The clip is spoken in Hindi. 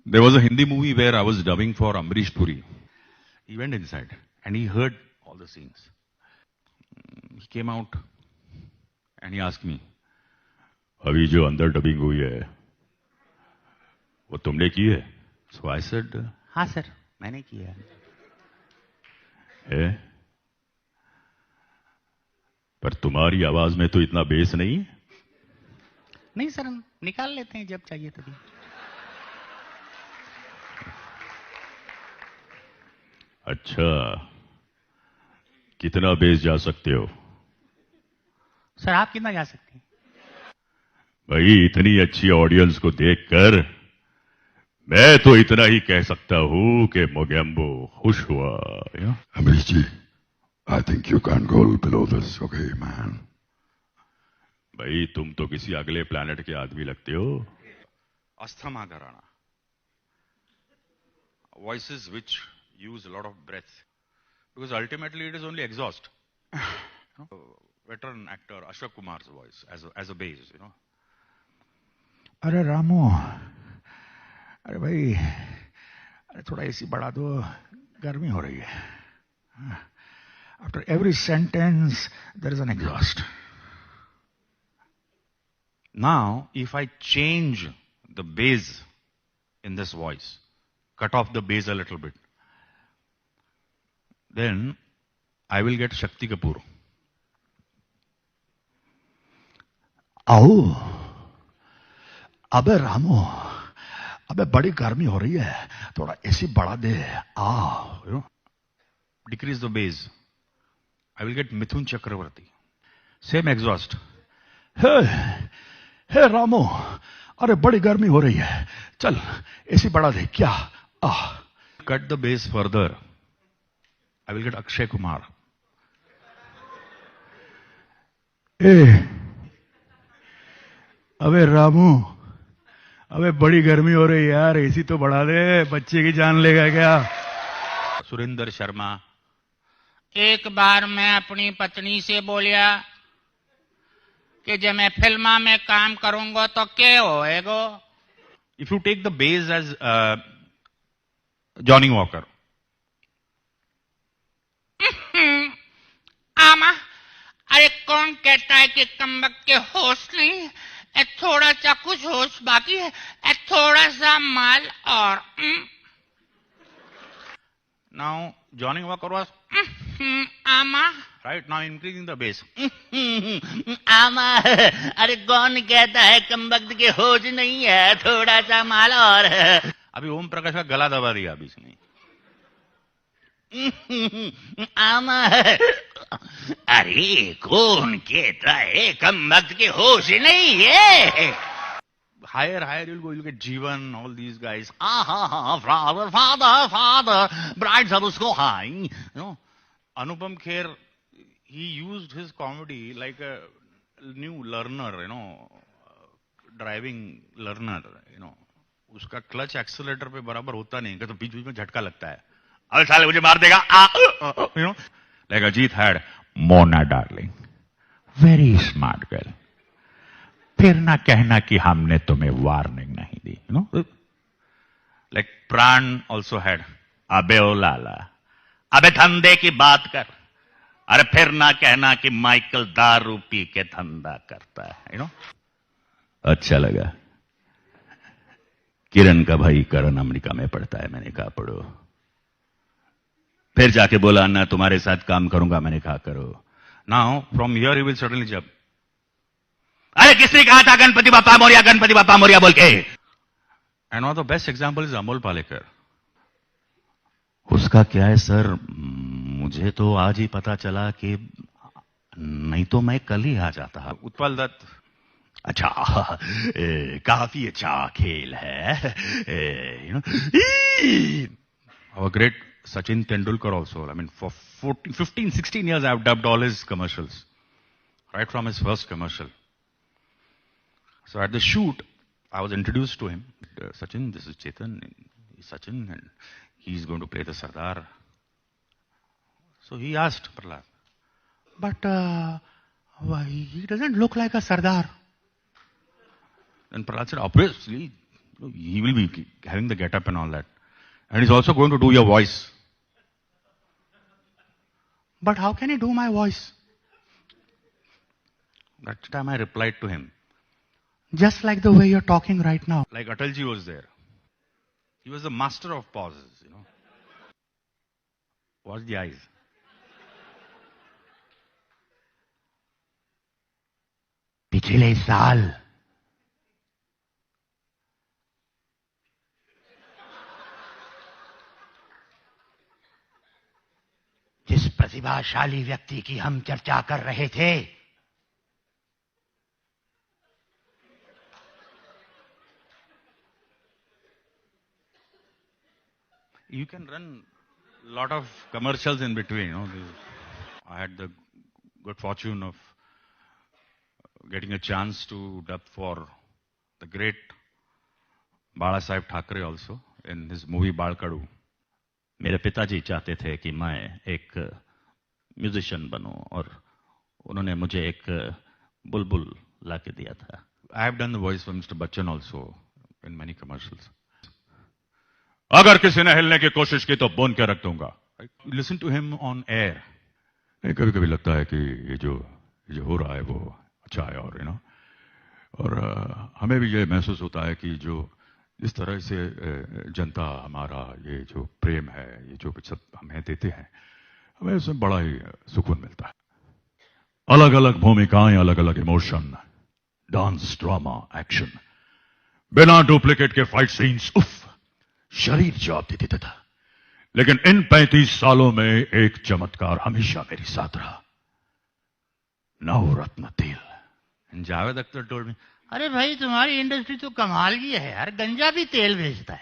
There was a Hindi movie where I was dubbing for Amrish Puri. He went inside and he heard all the scenes. He came out and he asked me, अभी जो अंदर डबिंग हुई है वो तुमने की है? So I said, हाँ सर मैंने किया है। पर तुम्हारी आवाज में तो इतना बेस नहीं है। नहीं सर हम निकाल लेते हैं जब चाहिए तभी। अच्छा कितना बेस जा सकते हो? सर आप कितना जा सकते हैं? भाई इतनी अच्छी ऑडियंस को देखकर मैं तो इतना ही कह सकता हूं कि मोगेम्बो खुश हुआ। अमरीश जी, I think you can't go below this, okay, man? भाई तुम तो किसी अगले प्लैनेट के आदमी लगते हो। अस्थमा घराना, voices which use a lot of breath, because ultimately it is only exhaust. Veteran actor Ashok Kumar's voice as a bass, you know. अरे रामू, अरे भाई, अरे थोड़ा एसी बढ़ा दो, गर्मी हो रही है। After every sentence, there is an exhaust. Now, if I change the bass in this voice, cut off the bass a little bit, then I will get Shakti Kapoor. आओ, अबे रामू, अबे बड़ी गर्मी हो रही है, थोड़ा एसी बढ़ा दे, आओ, you know, decrease the bass. I will get Mithun Chakravarti. Same exhaust. हे रामू, अरे बड़ी गर्मी हो रही है, चल एसी बढ़ा दे क्या? Cut the bass further. I will get Akshay Kumar. अबे रामू, अबे बड़ी गर्मी हो रही है यार, एसी तो बढ़ा दे, बच्चे की जान लेगा क्या? सुरेंद्र शर्मा। एक बार मैं अपनी पत्नी से बोलिया कि जब मैं फिल्मा में काम करूंगा तो क्या होएगा? If you take the bass as Johnny Walker. आमा, अरे कौन कहता है कि कमबख्त के होश नहीं? थोड़ा सा कुछ होश बाकी है, थोड़ा सा माल और Now Johnny Walker was आमा, right now increasing the bass. आमा, अरे कौन कहता है कमबख्त के होश नहीं है, थोड़ा सा माल और अभी ओम प्रकाश का गला दबा दिया अभी इसने। आमा, अरे कौन कहता है कमबख्त के होश नहीं है? Higher you'll get Jeevan, all these guys. Father, brides are so high. You know, Anupam Kher, he used his comedy like a new learner, you know, driving learner, you know. उसका क्लच एक्सेलेरेटर पे बराबर होता नहीं, तो बीच बीच में झटका लगता है। अरे साले मुझे मार देगा, you know. Like Ajit had Mona Darling, very smart girl. फिर ना कहना कि हमने तुम्हें वार्निंग नहीं दी, you know. Like Pran also had अबे ओ लाला, अबे धंधे की बात कर, अरे फिर ना कहना कि माइकल दारू पी के धंधा करता है, you know. अच्छा लगा। किरण का भाई करण अमेरिका में पढ़ता है, मैंने कहा पढ़ो। फिर जाके बोला अन्ना तुम्हारे साथ काम करूंगा, मैंने कहा करो। Now from here you will suddenly जब, अरे किसने कहा था गणपति बापा मोरिया बोल के? And one of the best example is Amol Palekar. उसका क्या है सर, मुझे तो आज ही पता चला कि नहीं तो मैं कल ही आ जाता। उत्पल दत्त, अच्छा काफी अच्छा खेल है, you know. Our great Sachin Tendulkar also, I mean for 15-16 years I have dubbed all his commercials, right from his first commercial. So at the shoot, I was introduced to him. Sachin, this is Chetan, Sachin, and he's going to play the Sardar. So he asked Prahlad, but why he doesn't look like a Sardar? Then Prahlad said, obviously, He will be having the get-up and all that. And he's also going to do your voice. But how can he do my voice? That time I replied to him, just like the way you're talking right now. Like Atalji was there. He was the master of pauses, you know. Watch the eyes. पिछले साल जिस प्रतिभाशाली व्यक्ति की हम चर्चा कर रहे थे, You can run a lot of commercials in between, you know. I had the good fortune of getting a chance to dub for the great Bala Saheb Thackeray also in his movie Balkadu. मेरे पिताजी चाहते थे कि मैं एक म्यूजिशियन बनूं और उन्होंने मुझे एक बुलबुल ला के दिया था. I have done the voice for Mr. Bachchan also in many commercials. अगर किसी ने हिलने की कोशिश की तो बोन के रख दूंगा. Listen to him on air. नहीं, कभी कभी लगता है कि ये जो हो रहा है वो अच्छा है और और हमें भी ये महसूस होता है कि जो इस तरह से जनता हमारा ये जो प्रेम है, ये जो कुछ सब हमें देते हैं, हमें उसमें बड़ा ही सुकून मिलता है. अलग अलग भूमिकाएं, अलग अलग इमोशन, डांस, ड्रामा, एक्शन, बिना डुप्लीकेट के फाइट सीन्स, उफ, शरीर जवाब दे देता था. लेकिन इन 35 सालों में एक चमत्कार हमेशा मेरे साथ रहा. नवरत्न तेल. जावेद अख्तर टोल्ड मी, अरे भाई तुम्हारी इंडस्ट्री तो कमाल की है यार, गंजा भी तेल बेचता है.